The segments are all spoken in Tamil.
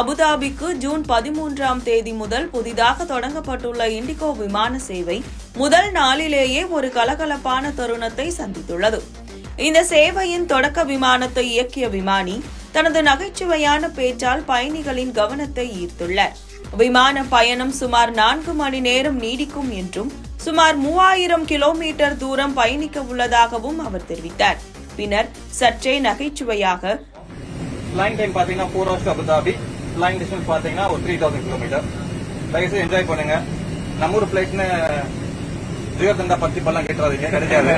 அபுதாபிக்கு ஜூன் 13ஆம் தேதி முதல் புதிதாக தொடங்கப்பட்டுள்ள இண்டிகோ விமான சேவை முதல் நாளிலேயே ஒரு கலகலப்பான தருணத்தை சந்தித்துள்ளது. இந்த சேவையின் தொடக்க விமானத்தை இயக்கிய விமானி தனது நகைச்சுவையான பேச்சால் பயணிகளின் கவனத்தை ஈர்த்துள்ளார். விமான பயணம் சுமார் 4 மணி நேரம் நீடிக்கும் என்றும் சுமார் 3000 கிலோமீட்டர் தூரம் பயணிக்க உள்ளதாகவும் அவர் தெரிவித்தார். பின்னர் சற்றே நகைச்சுவையாக, Flying time பாத்தீங்கன்னா 4 hours to Abu Dhabi. Flying distance பாத்தீங்கன்னா ஒரு 3000 kilometer. தயவுசெய்து என்ஜாய் பண்ணுங்க. நம்ம ஊர் ஃபிளைட்னு ஜியோதண்டா பத்தி பல்லாம் கேட்டுறாதீங்க, கிடைக்காது.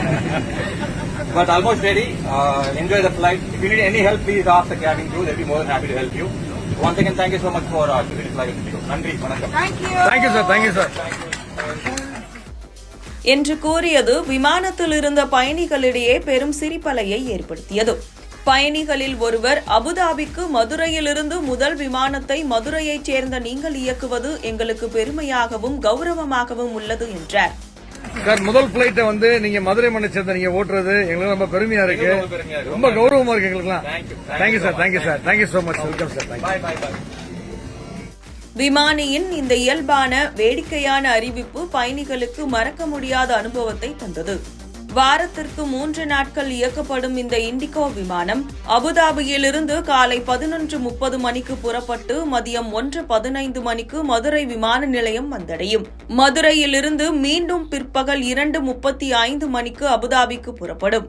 But almost ready. Enjoy the flight. If you need any help, please ask the cabin crew. They'll be more than happy to help you. Once again, thank you so much for choosing to fly with Indigo. நன்றி, வணக்கம். Thank you, sir. Thank you, sir. என்று கூறியது விமானத்தில் இருந்த பயணிகளிடையே பெரும் சிரிப்பலையை ஏற்படுத்தியது. பயணிகளில் ஒருவர், அபுதாபிக்கு மதுரையிலிருந்து முதல் விமானத்தை மதுரையைச் சேர்ந்த நீங்கள் இயக்குவது எங்களுக்கு பெருமையாகவும் கௌரவமாகவும் உள்ளது என்றார். சார், முதல் பிளைட்டை நீங்க மதுரை மண்ணை சேர்ந்த நீங்க ஓட்டுறது எங்களுக்கு ரொம்ப பெருமையா இருக்கு, ரொம்ப கௌரவமா இருக்கு எங்களுக்குலாம். Thank you sir, thank you sir, thank you so much. Welcome sir. விமானியின் இந்த இயல்பான வேடிக்கையான அறிவிப்பு பயணிகளுக்கு மறக்க முடியாத அனுபவத்தை தந்தது. வாரத்திற்கு 3 நாட்கள் இயக்கப்படும் இந்த இண்டிகோ விமானம் அபுதாபியிலிருந்து காலை 11:30 மணிக்கு புறப்பட்டு மதியம் 1:15 மணிக்கு மதுரை விமான நிலையம் வந்தடையும். மதுரையிலிருந்து மீண்டும் பிற்பகல் 2:35 மணிக்கு அபுதாபிக்கு புறப்படும்.